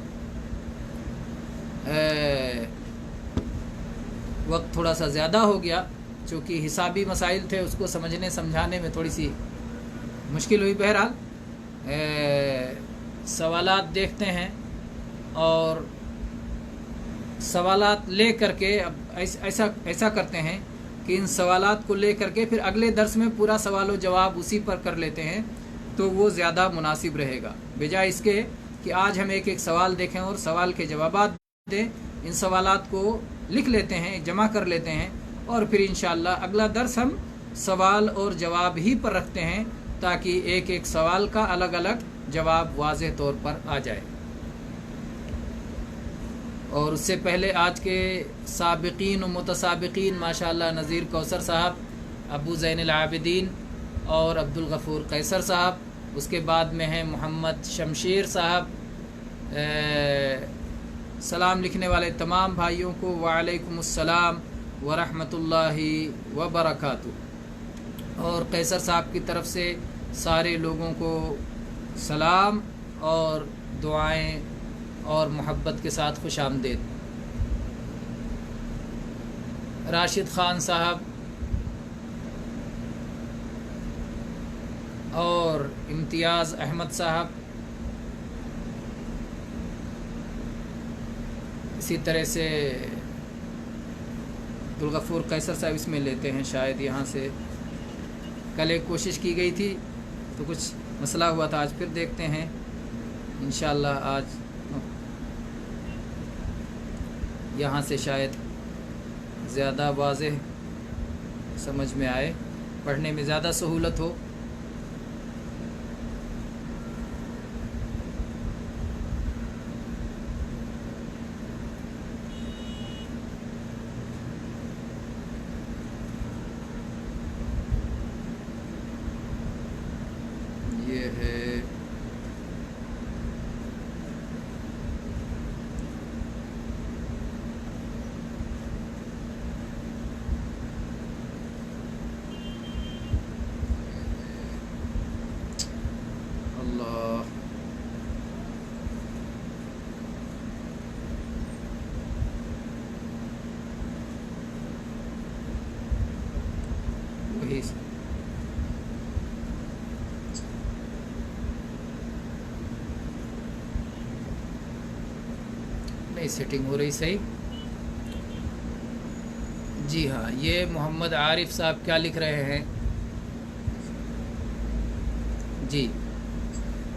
وقت تھوڑا سا زیادہ ہو گیا چونکہ حسابی مسائل تھے، اس کو سمجھنے سمجھانے میں تھوڑی سی مشکل ہوئی. بہرحال سوالات دیکھتے ہیں اور سوالات لے کر کے اب ایسا کرتے ہیں کہ ان سوالات کو لے کر کے پھر اگلے درس میں پورا سوال و جواب اسی پر کر لیتے ہیں تو وہ زیادہ مناسب رہے گا، بجائے اس کے کہ آج ہم ایک سوال دیکھیں اور سوال کے جوابات دیں. ان سوالات کو لکھ لیتے ہیں، جمع کر لیتے ہیں، اور پھر انشاءاللہ اگلا درس ہم سوال اور جواب ہی پر رکھتے ہیں تاکہ ایک سوال کا الگ الگ جواب واضح طور پر آ جائے. اور اس سے پہلے آج کے سابقین و متسابقین ماشاءاللہ نذیر کوثر صاحب، ابو زین العابدین اور عبدالغفور قیصر صاحب، اس کے بعد میں ہیں محمد شمشیر صاحب. سلام لکھنے والے تمام بھائیوں کو وعلیکم السلام ورحمۃ اللہ وبرکاتہ. اور قیصر صاحب کی طرف سے سارے لوگوں کو سلام اور دعائیں اور محبت کے ساتھ خوش آمدید. راشد خان صاحب اور امتیاز احمد صاحب، اسی طرح سے عبدالغفور قیصر صاحب اس میں لیتے ہیں شاید یہاں سے. کل ایک کوشش کی گئی تھی تو کچھ مسئلہ ہوا تھا، آج پھر دیکھتے ہیں انشاءاللہ آج یہاں سے شاید زیادہ واضح سمجھ میں آئے. پڑھنے میں زیادہ سہولت ہو. یہ ہے اللہ. وہی نہیں سیٹنگ ہو رہی صحیح. جی ہاں، یہ محمد عارف صاحب کیا لکھ رہے ہیں؟ جی،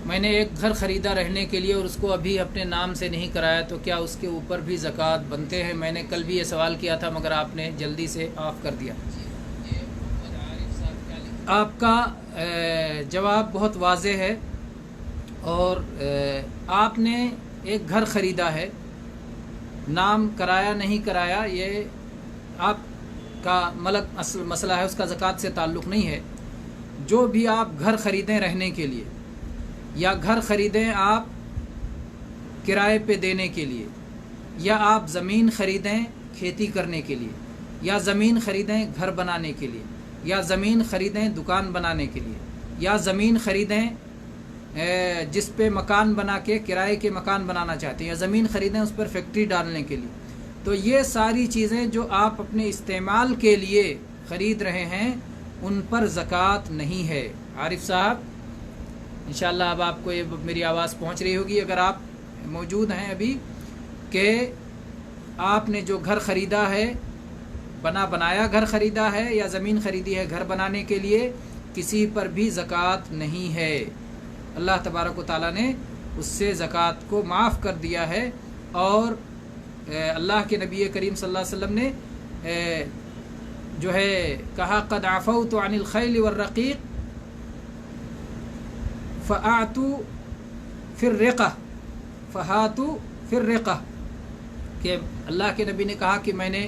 میں نے ایک گھر خریدا رہنے کے لیے اور اس کو ابھی اپنے نام سے نہیں کرایا، تو کیا اس کے اوپر بھی زکوٰۃ بنتے ہیں؟ میں نے کل بھی یہ سوال کیا تھا مگر آپ نے جلدی سے آف کر دیا. آپ کا جواب بہت واضح ہے، اور آپ نے ایک گھر خریدا ہے، نام کرایا نہیں کرایا یہ آپ کا مسئلہ ہے، اس کا زکوٰۃ سے تعلق نہیں ہے. جو بھی آپ گھر خریدیں رہنے کے لیے، یا گھر خریدیں آپ کرائے پہ دینے کے لیے، یا آپ زمین خریدیں کھیتی کرنے کے لیے، یا زمین خریدیں گھر بنانے کے لیے، یا زمین خریدیں دکان بنانے کے لیے، یا زمین خریدیں جس پہ مکان بنا کے کرائے کے مکان بنانا چاہتے ہیں، یا زمین خریدیں اس پر فیکٹری ڈالنے کے لیے، تو یہ ساری چیزیں جو آپ اپنے استعمال کے لیے خرید رہے ہیں ان پر زکوٰۃ نہیں ہے. عارف صاحب انشاءاللہ اب آپ کو یہ میری آواز پہنچ رہی ہوگی اگر آپ موجود ہیں ابھی، کہ آپ نے جو گھر خریدا ہے، بنایا گھر خریدا ہے یا زمین خریدی ہے گھر بنانے کے لیے، کسی پر بھی زکوٰۃ نہیں ہے. اللہ تبارک و تعالیٰ نے اس سے زکوٰۃ کو معاف کر دیا ہے. اور اللہ کے نبی کریم صلی اللہ علیہ وسلم نے جو ہے کہا قد عفوت عن الخیل والرقیق فآتوا فی الرقہ فہاتوا فی الرقہ، کہ اللہ کے نبی نے کہا کہ میں نے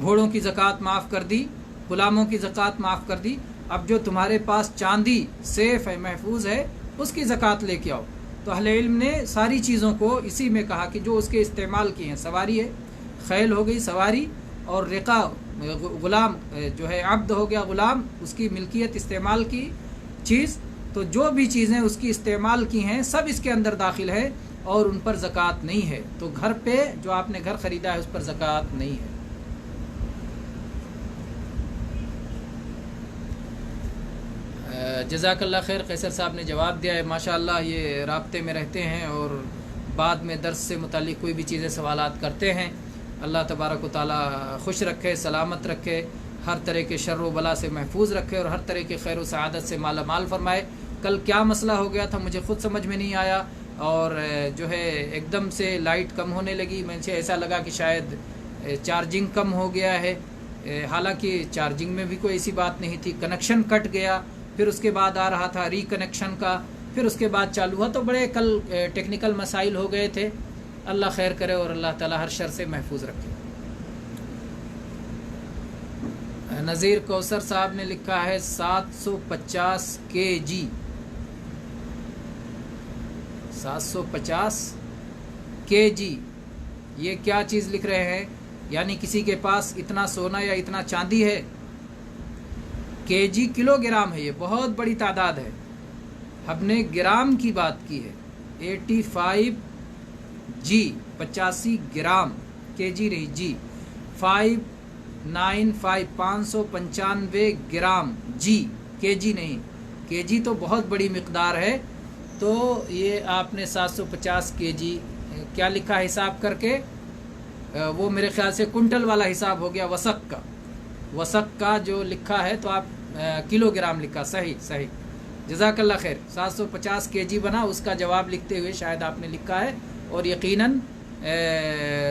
گھوڑوں کی زکوٰۃ معاف کر دی، غلاموں کی زکوٰۃ معاف کر دی، اب جو تمہارے پاس چاندی سیف ہے، محفوظ ہے، اس کی زکوٰۃ لے کے آؤ. تو اہل علم نے ساری چیزوں کو اسی میں کہا کہ جو اس کے استعمال کی ہیں، سواری ہے، خیل ہو گئی سواری، اور رقہ غلام جو ہے عبد ہو گیا غلام، اس کی ملکیت استعمال کی چیز، تو جو بھی چیزیں اس کی استعمال کی ہیں سب اس کے اندر داخل ہے اور ان پر زکوٰۃ نہیں ہے. تو گھر پہ جو آپ نے گھر خریدا ہے اس پر زکوٰۃ نہیں ہے. جزاک اللہ خیر. قیصر صاحب نے جواب دیا ہے، ماشاءاللہ یہ رابطے میں رہتے ہیں اور بعد میں درس سے متعلق کوئی بھی چیزیں سوالات کرتے ہیں. اللہ تبارک و تعالی خوش رکھے، سلامت رکھے، ہر طرح کے شر و بلا سے محفوظ رکھے اور ہر طرح کے خیر و سعادت سے مالا مال فرمائے. کل کیا مسئلہ ہو گیا تھا مجھے خود سمجھ میں نہیں آیا، اور جو ہے ایک دم سے لائٹ کم ہونے لگی، مجھے ایسا لگا کہ شاید چارجنگ کم ہو گیا ہے، حالانکہ چارجنگ میں بھی کوئی ایسی بات نہیں تھی. کنیکشن کٹ گیا، پھر اس کے بعد آ رہا تھا ری کنیکشن کا، پھر اس کے بعد چالو ہوا. تو بڑے کل ٹیکنیکل مسائل ہو گئے تھے. اللہ خیر کرے اور اللہ تعالی ہر شر سے محفوظ رکھے. نذیر کوثر صاحب نے لکھا ہے 750 kg 750 kg، یہ کیا چیز لکھ رہے ہیں؟ یعنی کسی کے پاس اتنا سونا یا اتنا چاندی ہے. kg کلو گرام ہے، یہ بہت بڑی تعداد ہے. ہم نے گرام کی بات کی ہے. 85 G 85 گرام، kg رہی جی، 595 595 گرام جی، kg نہیں. kg تو بہت بڑی مقدار ہے. تو یہ آپ نے 750 kg کیا لکھا حساب کر کے؟ وہ میرے خیال سے کنٹل والا حساب ہو گیا، وسق کا. وسق کا جو لکھا ہے تو آپ کلو گرام لکھا. صحیح. جزاک اللہ خیر. 750 kg بنا، اس کا جواب لکھتے ہوئے شاید آپ نے لکھا ہے، اور یقیناً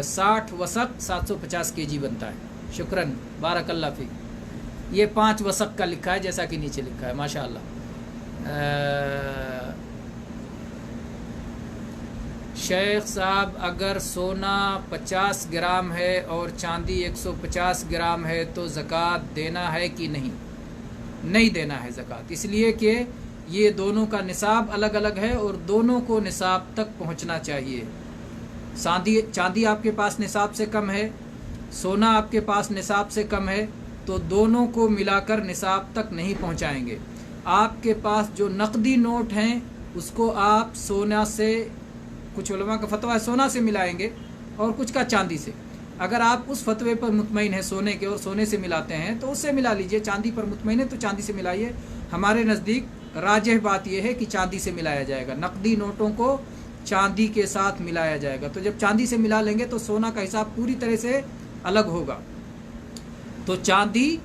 60 وسق 750 kg بنتا ہے. شکراً، بارک اللہ فیک. یہ 5 وسق کا لکھا ہے جیسا کہ نیچے لکھا ہے ماشاءاللہ۔ شیخ صاحب اگر سونا 50 گرام ہے اور چاندی 150 گرام ہے تو زکوٰۃ دینا ہے کہ نہیں دینا ہے زکوٰۃ، اس لیے کہ یہ دونوں کا نصاب الگ الگ ہے اور دونوں کو نصاب تک پہنچنا چاہیے۔ چاندی آپ کے پاس نصاب سے کم ہے، سونا آپ کے پاس نصاب سے کم ہے، تو دونوں کو ملا کر نصاب تک نہیں پہنچائیں گے۔ آپ کے پاس جو نقدی نوٹ ہیں اس کو آپ سونا سے، کچھ علماء کا فتویٰ ہے سونا سے ملائیں گے اور کچھ کا چاندی سے۔ اگر آپ اس فتوے پر مطمئن ہیں سونے کے اور سونے سے ملاتے ہیں تو اس سے ملا لیجئے، چاندی پر مطمئن ہے تو چاندی سے ملائیے۔ ہمارے نزدیک راجح بات یہ ہے کہ چاندی سے ملایا جائے گا، نقدی نوٹوں کو چاندی کے ساتھ ملایا جائے گا۔ تو جب چاندی سے ملا لیں گے تو سونا کا حساب پوری طرح سے الگ ہوگا، تو چاندی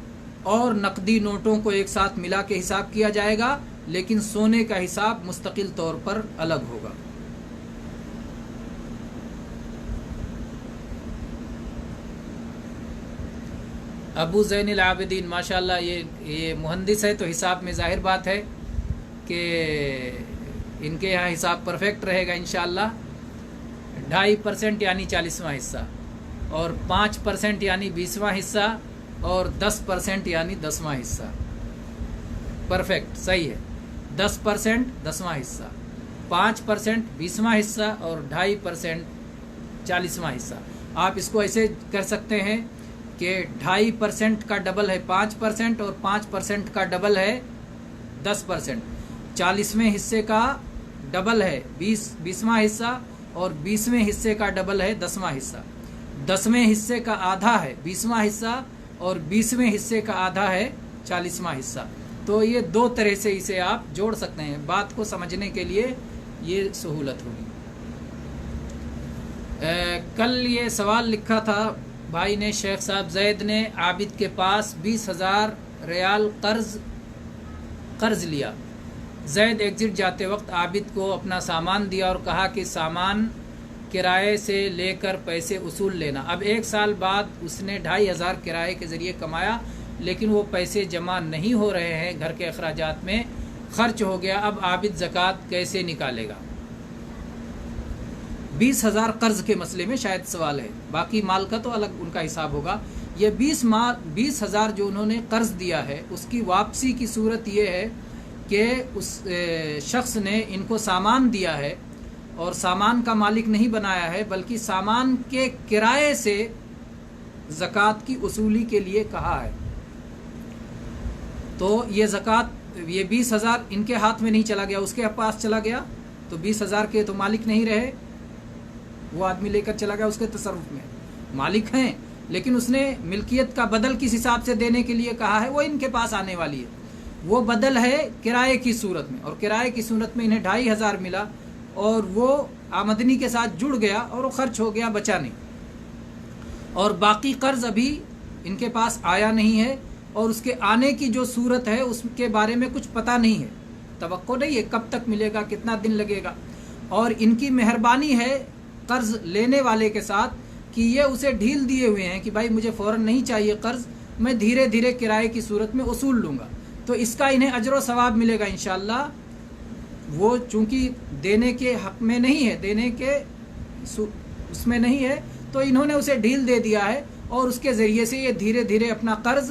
اور نقدی نوٹوں کو ایک ساتھ ملا کے حساب کیا جائے گا، لیکن سونے کا حساب مستقل طور پر الگ ہوگا۔ ابو زین العابدین ماشاءاللہ یہ مہندس ہے تو حساب میں ظاہر بات ہے کہ ان کے یہاں حساب پرفیکٹ رہے گا انشاءاللہ۔ 2.5% یعنی 40واں حصہ، اور 5% یعنی 20واں حصہ، اور 10% یعنی 10واں حصہ، پرفیکٹ صحیح ہے۔ 10% 10واں حصہ، 5% 20واں حصہ، اور 2.5% 40واں حصہ۔ آپ اس کو ایسے کر سکتے ہیں کہ 2.5% کا ڈبل ہے 5%، اور 5% کا ڈبل ہے 10%۔ 40ویں حصے کا ڈبل ہے 20واں حصہ، اور 20ویں حصے کا ڈبل ہے 10واں حصہ۔ 10ویں حصے کا آدھا ہے 20واں حصہ، اور 20ویں حصے کا آدھا ہے 40واں حصہ۔ تو یہ دو طرح سے اسے آپ جوڑ سکتے ہیں، بات کو سمجھنے کے لیے یہ سہولت ہوگی۔ کل یہ سوال لکھا تھا بھائی نے، شیخ صاحب زید نے عابد کے پاس 20,000 ریال قرض لیا۔ زید ایگزٹ جاتے وقت عابد کو اپنا سامان دیا اور کہا کہ سامان کرائے سے لے کر پیسے اصول لینا۔ اب 1 سال بعد اس نے 2,500 کرائے کے ذریعے کمایا، لیکن وہ پیسے جمع نہیں ہو رہے ہیں، گھر کے اخراجات میں خرچ ہو گیا۔ اب عابد زکوٰۃ کیسے نکالے گا؟ 20,000 قرض کے مسئلے میں شاید سوال ہے، باقی مال کا تو الگ ان کا حساب ہوگا۔ یہ 20,000 جو انہوں نے قرض دیا ہے اس کی واپسی کی صورت یہ ہے کہ اس شخص نے ان کو سامان دیا ہے اور سامان کا مالک نہیں بنایا ہے، بلکہ سامان کے کرائے سے زکوٰۃ کی وصولی کے لیے کہا ہے۔ تو یہ زکوٰۃ، یہ 20,000 ان کے ہاتھ میں نہیں چلا گیا، اس کے پاس چلا گیا، تو 20,000 کے تو مالک نہیں رہے، وہ آدمی لے کر چلا گیا، اس کے تصرف میں مالک ہیں، لیکن اس نے ملکیت کا بدل کس حساب سے دینے کے لیے کہا ہے وہ ان کے پاس آنے والی ہے۔ وہ بدل ہے کرائے کی صورت میں، اور کرائے کی صورت میں انہیں 2,500 ملا اور وہ آمدنی کے ساتھ جڑ گیا اور وہ خرچ ہو گیا، بچا نہیں، اور باقی قرض ابھی ان کے پاس آیا نہیں ہے، اور اس کے آنے کی جو صورت ہے اس کے بارے میں کچھ پتہ نہیں ہے، توقع نہیں ہے کب تک ملے گا، کتنا دن لگے گا۔ اور ان کی مہربانی ہے قرض لینے والے کے ساتھ کہ یہ اسے ڈھیل دیے ہوئے ہیں کہ بھائی مجھے فوراً نہیں چاہیے قرض، میں دھیرے دھیرے کرائے کی صورت میں اصول لوں گا، تو اس کا انہیں اجر و ثواب ملے گا انشاءاللہ۔ وہ چونکہ دینے کے حق میں نہیں ہے، دینے کے اس میں نہیں ہے، تو انہوں نے اسے ڈھیل دے دیا ہے، اور اس کے ذریعے سے یہ دھیرے دھیرے اپنا قرض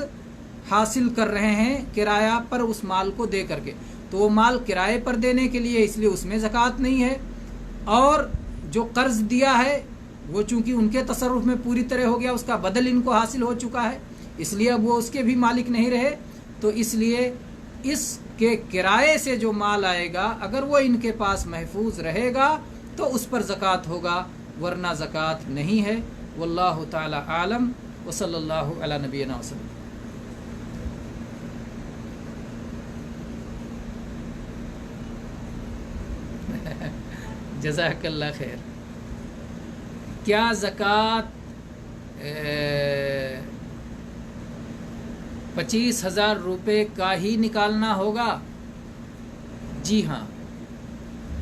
حاصل کر رہے ہیں کرایہ پر اس مال کو دے کر کے۔ تو وہ مال کرائے پر دینے کے لیے، اس لیے اس میں زکوٰۃ نہیں ہے، اور جو قرض دیا ہے وہ چونکہ ان کے تصرف میں پوری طرح ہو گیا، اس کا بدل ان کو حاصل ہو چکا ہے، اس لیے اب وہ اس کے بھی مالک نہیں رہے، تو اس لیے اس کے کرائے سے جو مال آئے گا اگر وہ ان کے پاس محفوظ رہے گا تو اس پر زکوٰۃ ہوگا، ورنہ زکوٰۃ نہیں ہے۔ واللہ تعالی عالم، وصلی اللہ علی نبینا وسلم۔ جزاک اللہ خیر۔ کیا زکوٰۃ 25,000 روپے کا ہی نکالنا ہوگا؟ جی ہاں،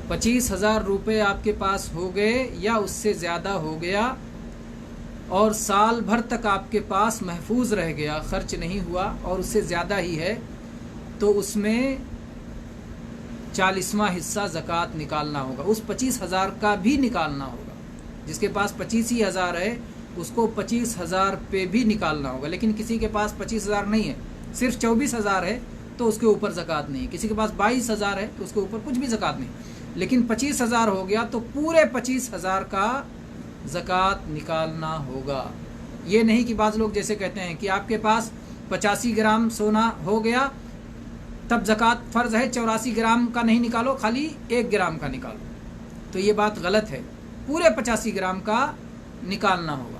25,000 روپے آپ کے پاس ہو گئے یا اس سے زیادہ ہو گیا اور سال بھر تک آپ کے پاس محفوظ رہ گیا، خرچ نہیں ہوا اور اس سے زیادہ ہی ہے، تو اس میں 40واں حصہ زکوٰۃ نکالنا ہوگا، اس 25,000 کا بھی نکالنا ہوگا۔ جس کے پاس 25,000 ہے اس کو 25,000 پہ بھی نکالنا ہوگا، لیکن کسی کے پاس 25,000 نہیں ہے، صرف 24,000 ہے تو اس کے اوپر زکوٰۃ نہیں، کسی کے پاس 22,000 ہے تو اس کے اوپر کچھ بھی زکوٰۃ نہیں، لیکن 25,000 ہو گیا تو پورے 25,000 کا زکوٰۃ نکالنا ہوگا۔ یہ نہیں کہ بعض لوگ جیسے کہتے ہیں کہ آپ کے پاس 85 گرام سونا ہو گیا تب زکوٰۃ فرض ہے، 84 گرام کا نہیں نکالو، خالی 1 گرام کا نکالو، تو یہ بات غلط ہے، پورے 85 گرام کا نکالنا ہوگا۔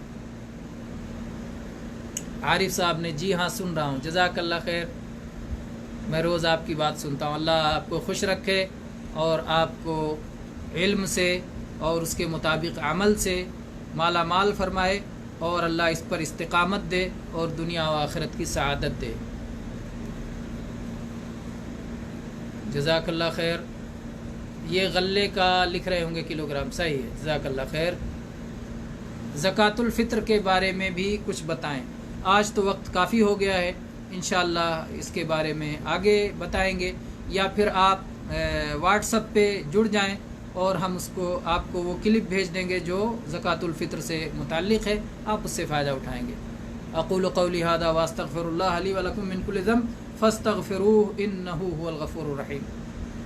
عارف صاحب نے جی ہاں سن رہا ہوں، جزاک اللہ خیر، میں روز آپ کی بات سنتا ہوں۔ اللہ آپ کو خوش رکھے اور آپ کو علم سے اور اس کے مطابق عمل سے مالا مال فرمائے، اور اللہ اس پر استقامت دے اور دنیا و آخرت کی سعادت دے۔ جزاک اللہ خیر۔ یہ غلے کا لکھ رہے ہوں گے کلو گرام، صحیح ہے، جزاک اللہ خیر۔ زکوٰۃ الفطر کے بارے میں بھی کچھ بتائیں۔ آج تو وقت کافی ہو گیا ہے، انشاءاللہ اس کے بارے میں آگے بتائیں گے، یا پھر آپ واٹس ایپ پہ جڑ جائیں اور ہم آپ کو وہ کلپ بھیج دیں گے جو زکوٰۃ الفطر سے متعلق ہے، آپ اس سے فائدہ اٹھائیں گے۔ اقول قولی ھذا واستغفر اللہ لی ولکم من کل ذنب فاستغفروہ انہ ھو الغفور الرحیم۔